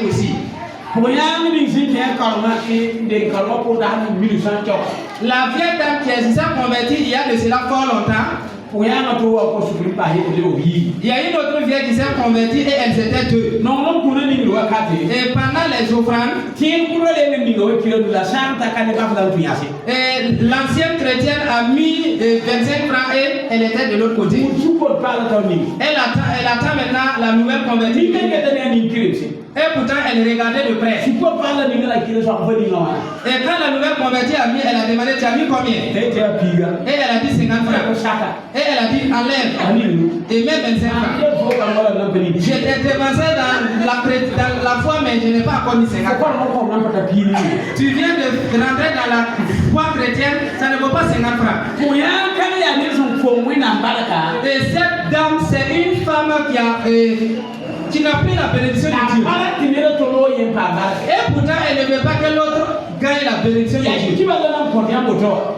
aussi. Pour rien, il existe un calme et des calmes pour dans 1800. La vieille dame qui s'est convertie il y a de cela fort longtemps. Pour rien, on doit pas souffrir par il y a une autre vieille qui s'est convertie et elles étaient deux. Non, non, pour ne nous pas. Et pendant les offrandes, l'ancienne chrétienne a mis 25 francs et elle était de l'autre côté. Elle attend maintenant la nouvelle convertie. Et pourtant, elle regardait de près. Et quand la nouvelle convertie a mis, elle a demandé, tu as mis combien? Et elle a dit 50 francs. Et elle a dit, enlève. Et mets 25 francs. J'étais dévancé dans la foi, mais je n'ai pas encore mis 50 francs. Tu viens de rentrer dans la foi chrétienne, ça ne vaut pas 50 francs. Et cette dame, c'est une femme qui n'a pris la bénédiction de Dieu. Et pourtant, elle ne veut pas que l'autre gagne la bénédiction de Dieu.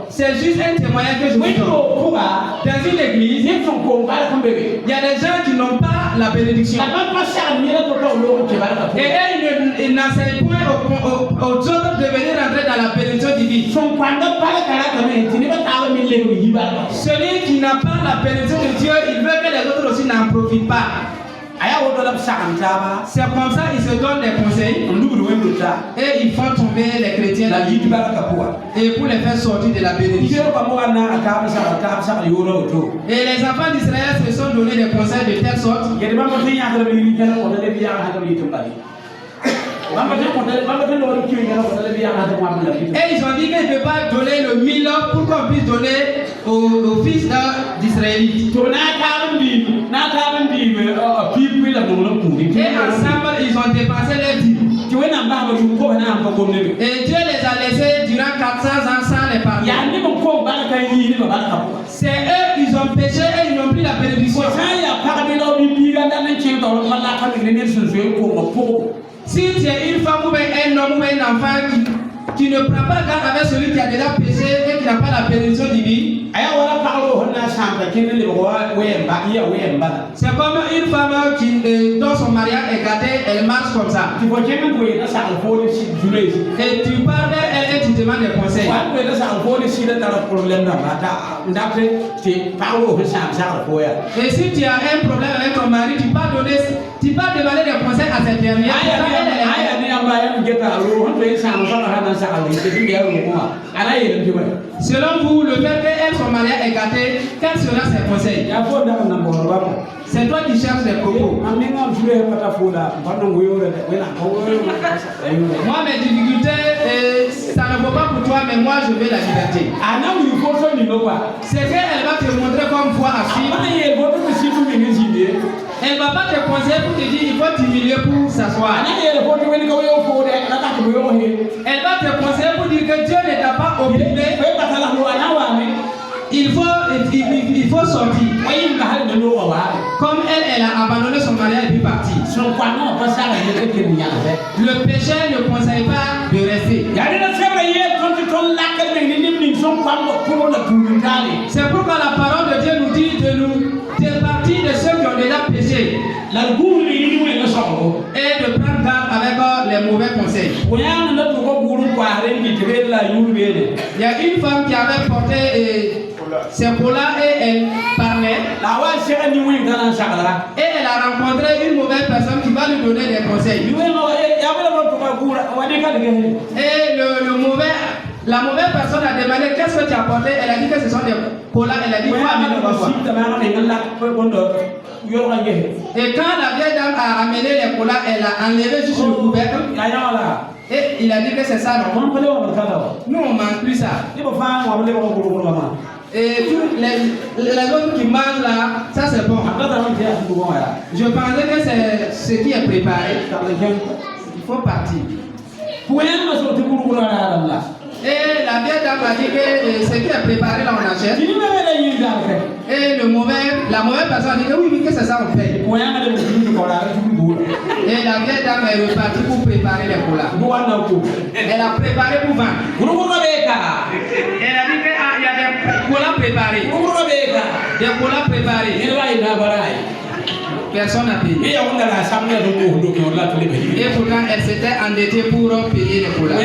C'est juste un témoignage que je vous donne. Dans une église, il y a des gens qui n'ont pas la bénédiction. Et ils n'enseignent point aux autres de venir rentrer dans la bénédiction divine. Celui qui n'a pas la bénédiction de Dieu, il veut que les autres aussi n'en profitent pas. C'est comme ça qu'ils se donnent des conseils et ils font tomber les chrétiens et pour les faire sortir de la bénédiction. Et les enfants d'Israël se sont donné des conseils de telle sorte. Et ils ont dit qu'ils ne peuvent pas donner le 1000 pour qu'on puisse donner aux fils d'Israélites. Et ensemble, ils ont dépensé les dîmes. Et Dieu les a laissés durant 400 ans sans les parler. C'est eux, ils ont péché et ils n'ont plus la bénédiction. Si tu es une femme ou un homme ou un enfant qui ne prend pas garde avec celui qui a déjà péché et qui n'a pas la bénédiction divine, c'est comme une femme qui, dont son mariage est gâté, elle marche comme ça. Et tu parles d'elle et tu demandes des conseils. Et si tu as un problème avec ton mari, tu peux demander des conseils à cette dernière. Selon vous, le fait qu'elle soit mariée est gâté, quels seront ses conseils? C'est toi qui cherches les propos. Moi, mes difficultés, ça ne vaut pas pour toi, mais moi, je veux la liberté. C'est qu'elle va te montrer comme foi à suivre. Elle ne va pas te conseiller pour te dire il faut t'humilier pour s'asseoir. Elle va te conseiller pour dire que Dieu ne t'a pas obligé. Il faut sortir. Comme elle a abandonné son mariage et puis parti. Le péché ne conseille pas de rester. C'est pourquoi la parole de Dieu nous dit de nous départir de ceux qui ont déjà péché. Et de prendre garde avec les mauvais conseils. Il y a une femme qui avait porté ses polas et elle parlait. Et elle a rencontré une mauvaise personne qui va lui donner des conseils. Et la mauvaise personne a demandé qu'est-ce que tu as porté. Elle a dit que ce sont des polas. Elle a dit et quand la vieille dame a amené les polas, elle a enlevé juste le couvercle. Et il a dit que c'est ça. Nous on ne mange plus ça. Et tous les autres qui mangent là, ça c'est bon. Je pensais que c'est ce qui est préparé. Il faut partir. Et la vieille dame a dit que ce qui est préparé là on achète. Et la mauvaise personne a dit que oui, que c'est ça on fait. Et la vieille dame est repartie pour préparer les polas. Elle a préparé pour vendre. Elle a dit qu'il y a des polas préparés. Des polas préparés. Personne n'a payé. Et pourtant, elle s'était endettée pour payer les colas.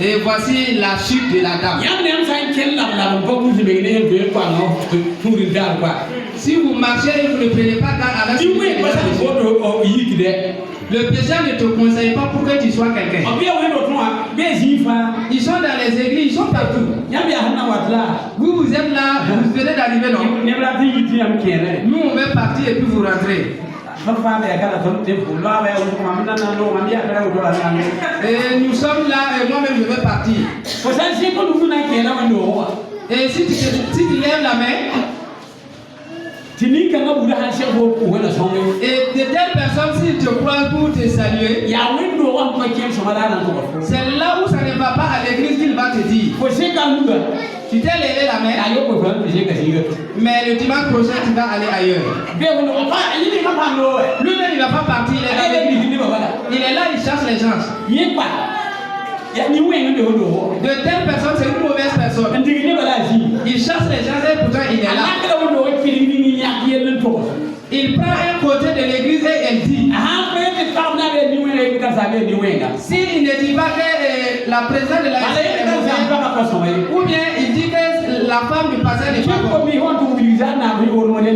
Et voici la chute de la dame. Si vous marchez et vous ne prenez pas garde avec le pécheur ne te conseille pas pour que tu sois quelqu'un. Ils sont dans les églises, ils sont partout. Vous êtes là, vous venez d'arriver, non? Nous, on va partir et puis vous rentrez. Et nous sommes là et moi-même je vais partir. Et si tu lèves la main, et de telles personnes, s'ils te croisent pour te saluer, c'est là où ça ne va pas à l'église qu'il va te dire. Tu t'es levé la main, mais le dimanche prochain tu vas aller ailleurs. Lui-même il ne va pas partir, il est dans l'église. Il est là, il cherche les gens. De telles personnes, c'est une mauvaise personne. Il cherche les gens et pourtant il est là. Il prend un côté de l'église et elle dit. S'il ne dit pas que la présence de la l'église, ou bien il dit que la femme du passé n'est pas bonne. Et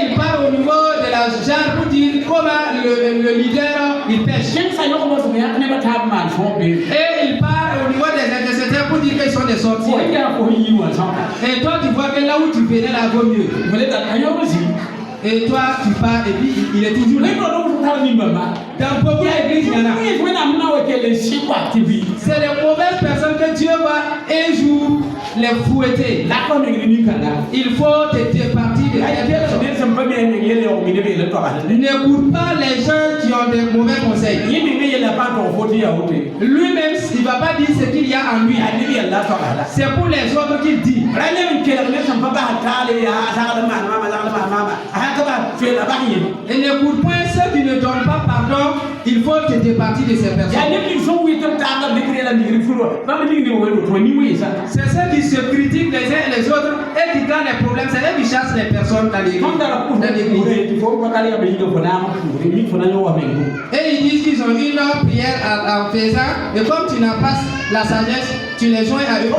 il part au niveau de la genre pour dire comment le leader il pêche. Et il part au niveau des intercesseurs pour dire qu'ils sont des sorciers. Et toi tu vois que là où tu venais là vaut mieux. Et toi tu pars et puis il est toujours là. Dans beaucoup d'églises il y en a. C'est les mauvaises personnes que Dieu va un jour les fouetter. Il faut te départir de ces personnes. N'écoute pas les gens qui ont des mauvais conseils. Lui-même il ne va pas dire ce qu'il y a en lui. C'est pour les autres qu'il dit. Et n'écoute point ceux qui ne donnent pas pardon. Il faut te départir de ces personnes. C'est ceux qui se critiquent les uns et les autres et qui créent les problèmes. C'est eux qui chassent les personnes dans l'église. Et ils disent qu'ils ont une prière en faisant. Et comme tu n'as pas la sagesse, tu les joins à eux.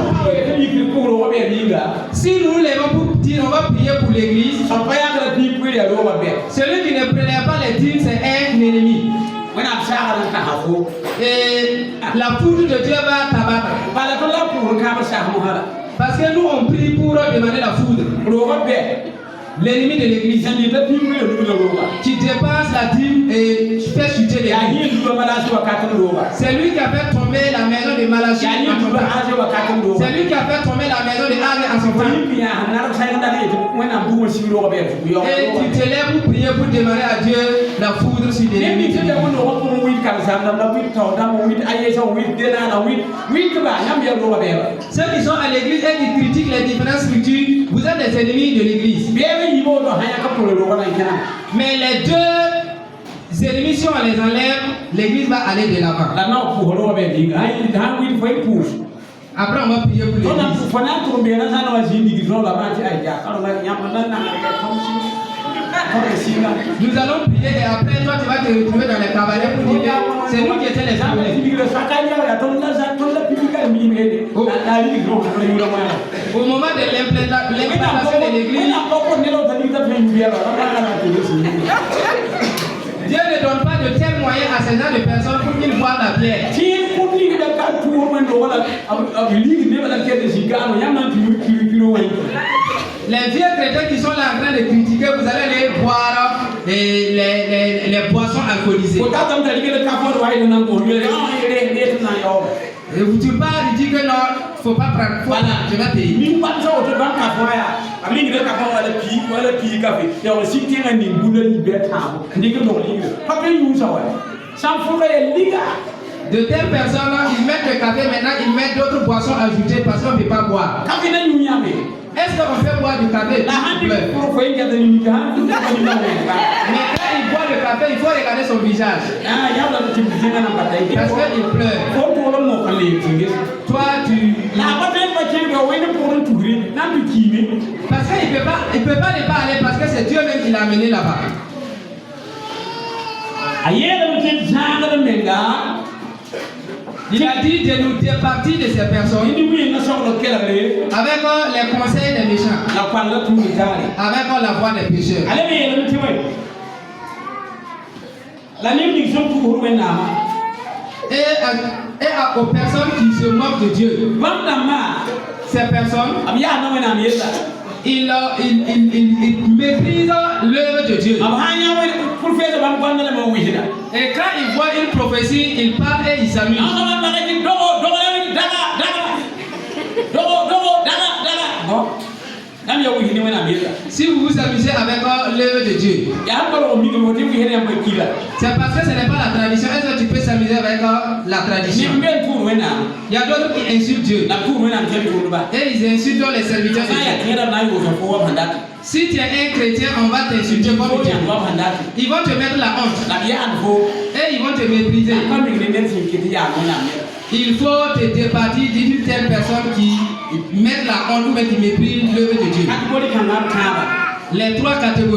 Si nous levons pour dire on va prier pour l'église, celui qui ne prenait pas les dîmes, c'est un ennemi. Et la foudre de Dieu va t'abattre. Parce que nous on prie pour demander la foudre. L'ennemi de l'église qui dépasse la dîme et fait chuter l'église. C'est lui qui a fait tomber la maison de Malachie. C'est lui qui a fait tomber la maison de Haggai en son temps. Et tu te lèves pour prier pour demander à Dieu la foudre sur l'ennemi. Ceux qui sont à l'église et qui critiquent les différentes structures, vous êtes des ennemis de l'église. Mais les deux ennemis, si on les enlève, l'église va aller de l'avant. Après, on va prier pour l'église. Nous allons prier et après, toi, tu vas te retrouver dans les cabarets pour dire c'est nous qui étions les problèmes. Au moment de l'implantation de l'église, Dieu ne donne pas de tels moyens à ces gens de personnes pour qu'ils voient la pierre. Les vieux chrétiens qui sont là en train de critiquer, vous allez les boire les boissons alcoolisées. Et tu parles, il dit que non, il ne faut pas prendre. Voilà, je vais payer. De telles personnes, ils mettent le café, maintenant ils mettent d'autres boissons ajoutées parce qu'on ne peut pas boire. Est-ce qu'on fait boire du café? Mais quand il boit le café, il faut regarder son visage. Parce qu'il pleure. Toi, tu... Parce qu'il ne peut pas aller parce que c'est Dieu même qui l'a amené là-bas. Il a dit de nous départir de ces personnes avec les conseils des méchants, avec la voix des pécheurs. Et aux personnes qui se moquent de Dieu. Ces personnes, ils méprisent l'œuvre de Dieu. Et quand ils voient une prophétie, ils parlent et ils s'amusent. Si vous vous amusez avec l'œuvre de Dieu, c'est parce que ce n'est pas la tradition. Est-ce que tu peux s'amuser avec la tradition? Il y a d'autres qui insultent Dieu. Et ils insultent les serviteurs de Dieu. Si tu es un chrétien, on va t'insulter comme Dieu. Ils vont te mettre la honte. Et ils vont te mépriser. Il faut te départir d'une telle personne qui met la honte ou qui méprise l'œuvre de Dieu. Les trois catégories.